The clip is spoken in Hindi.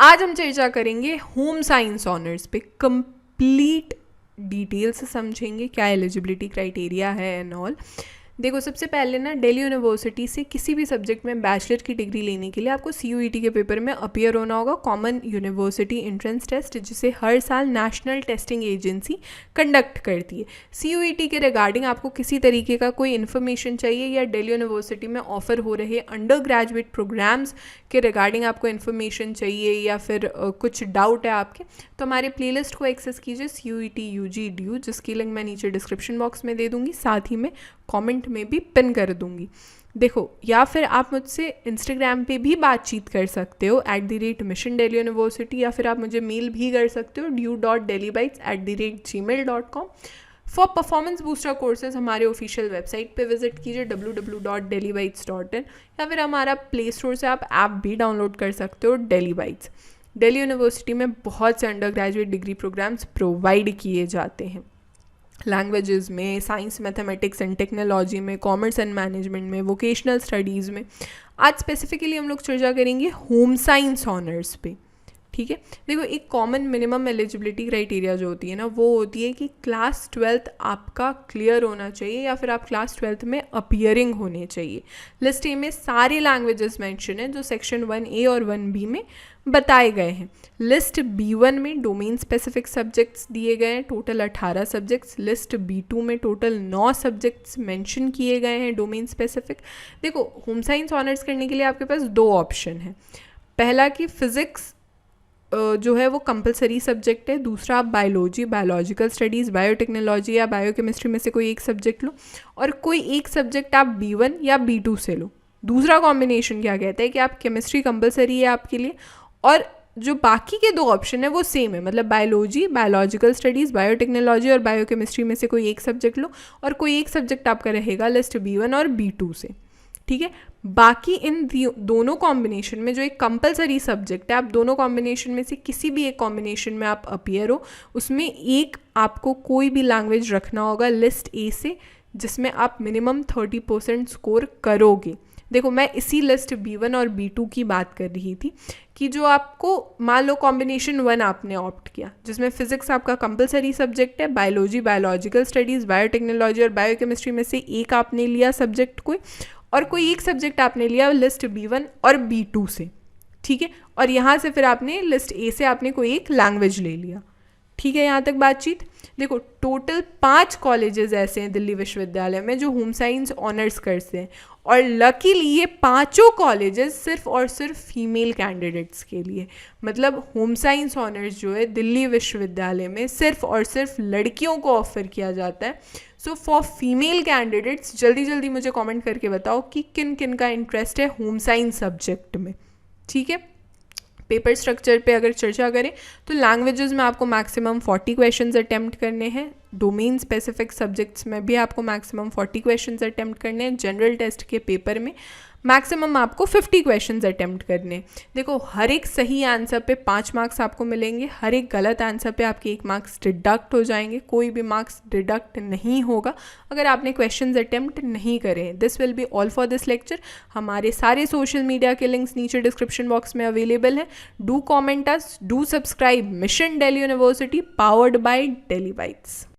आज हम चर्चा करेंगे होम साइंस ऑनर्स पे, कंप्लीट डिटेल से समझेंगे क्या एलिजिबिलिटी क्राइटेरिया है एंड ऑल। देखो, सबसे पहले ना दिल्ली यूनिवर्सिटी से किसी भी सब्जेक्ट में बैचलर की डिग्री लेने के लिए आपको CUET के पेपर में अपीयर होना होगा, कॉमन यूनिवर्सिटी एंट्रेंस टेस्ट, जिसे हर साल नेशनल टेस्टिंग एजेंसी कंडक्ट करती है। CUET के रिगार्डिंग आपको किसी तरीके का कोई इन्फॉर्मेशन चाहिए या दिल्ली यूनिवर्सिटी में ऑफर हो रहे अंडर ग्रेजुएट प्रोग्राम्स के रिगार्डिंग आपको इन्फॉर्मेशन चाहिए या फिर कुछ डाउट है आपके, तो हमारे प्लेलिस्ट को एक्सेस कीजिए CUET UG DU, जिसकी लिंक मैं नीचे डिस्क्रिप्शन बॉक्स में दे दूंगी, साथ ही में कमेंट में भी पिन कर दूंगी। देखो, या फिर आप मुझसे इंस्टाग्राम पे भी बातचीत कर सकते हो @Mission Delhi University, या फिर आप मुझे मेल भी कर सकते हो du.delhibytes@gmail.com। For performance booster courses हमारे ऑफिशियल वेबसाइट पे विजिट कीजिए www.delhibytes.in, या फिर हमारा प्ले स्टोर से आप ऐप भी डाउनलोड कर सकते हो डेली बाइट्स। दिल्ली यूनिवर्सिटी में बहुत से under graduate degree programs provide किए जाते हैं, लैंग्वेजेस में, साइंस, मैथमेटिक्स एंड टेक्नोलॉजी में, कॉमर्स एंड मैनेजमेंट में, वोकेशनल स्टडीज़ में। आज स्पेसिफिकली हम लोग चर्चा करेंगे होम साइंस ऑनर्स पे, ठीक है। देखो, एक कॉमन मिनिमम एलिजिबिलिटी क्राइटेरिया जो होती है ना, वो होती है कि क्लास 12th आपका क्लियर होना चाहिए या फिर आप क्लास 12th में अपीयरिंग होने चाहिए। लिस्ट ए में सारे लैंग्वेजेस मेंशन हैं जो सेक्शन 1A और 1B में बताए गए हैं। लिस्ट B1 में डोमेन स्पेसिफिक सब्जेक्ट्स दिए गए हैं, टोटल 18 सब्जेक्ट्स। लिस्ट B2 में टोटल 9 सब्जेक्ट्स मेंशन किए गए हैं डोमेन स्पेसिफिक। देखो, होम साइंस ऑनर्स करने के लिए आपके पास 2 ऑप्शन है। पहला कि फिजिक्स जो है वो कंपलसरी सब्जेक्ट है, दूसरा आप बायोलॉजी, बायोलॉजिकल स्टडीज़, बायोटेक्नोलॉजी या बायोकेमिस्ट्री में से कोई एक सब्जेक्ट लो, और कोई एक सब्जेक्ट आप B1 या B2 से लो। दूसरा कॉम्बिनेशन क्या कहता है कि आप केमिस्ट्री कंपलसरी है आपके लिए, और जो बाकी के 2 ऑप्शन है वो सेम है, मतलब बायोलॉजी, बायोलॉजिकल स्टडीज़, बायोटेक्नोलॉजी और बायोकेमिस्ट्री में से कोई एक सब्जेक्ट लो, और कोई एक सब्जेक्ट आपका रहेगा लिस्ट B1 और B2 से, ठीक है। बाकी इन दोनों कॉम्बिनेशन में जो एक कंपलसरी सब्जेक्ट है, आप दोनों कॉम्बिनेशन में से किसी भी एक कॉम्बिनेशन में आप अपीयर हो, उसमें एक आपको कोई भी लैंग्वेज रखना होगा लिस्ट ए से, जिसमें आप मिनिमम 30% स्कोर करोगे। देखो, मैं इसी लिस्ट B1 और B2 की बात कर रही थी कि जो आपको, मान लो कॉम्बिनेशन 1 आपने ऑप्ट किया, जिसमें फिजिक्स आपका कंपलसरी सब्जेक्ट है, बायोलॉजी, बायोलॉजिकल स्टडीज़, बायोटेक्नोलॉजी और बायोकेमिस्ट्री में से एक आपने लिया सब्जेक्ट कोई, और कोई एक सब्जेक्ट आपने लिया लिस्ट B1 और B2 से, ठीक है। और यहाँ से फिर आपने लिस्ट ए से आपने कोई एक लैंग्वेज ले लिया, ठीक है। यहाँ तक बातचीत। देखो, टोटल 5 कॉलेजेस ऐसे हैं दिल्ली विश्वविद्यालय में जो होम साइंस ऑनर्स करते हैं, और लकीली ये 5 कॉलेजेस सिर्फ और सिर्फ फीमेल कैंडिडेट्स के लिए, मतलब होम साइंस ऑनर्स जो है दिल्ली विश्वविद्यालय में सिर्फ और सिर्फ लड़कियों को ऑफर किया जाता है। सो फॉर फीमेल कैंडिडेट्स जल्दी जल्दी मुझे कमेंट करके बताओ कि किन किन का इंटरेस्ट है होम साइंस सब्जेक्ट में, ठीक है। पेपर स्ट्रक्चर पे अगर चर्चा करें तो लैंग्वेजेस में आपको मैक्सिमम 40 क्वेश्चंस अटेम्प्ट करने हैं, डोमेन स्पेसिफिक सब्जेक्ट्स में भी आपको मैक्सिमम 40 क्वेश्चंस अटेम्प्ट करने हैं, जनरल टेस्ट के पेपर में मैक्सिमम आपको 50 क्वेश्चंस अटेम्प्ट करने हैं। देखो, हर एक सही आंसर पे 5 मार्क्स आपको मिलेंगे, हर एक गलत आंसर पे आपके 1 मार्क्स डिडक्ट हो जाएंगे, कोई भी मार्क्स डिडक्ट नहीं होगा अगर आपने क्वेश्चंस अटेम्प्ट नहीं करे। This will be all for this lecture. हमारे सारे सोशल मीडिया के लिंक्स नीचे डिस्क्रिप्शन बॉक्स में अवेलेबल है। Do comment us, do subscribe mission Delhi university, powered by Delhi bytes.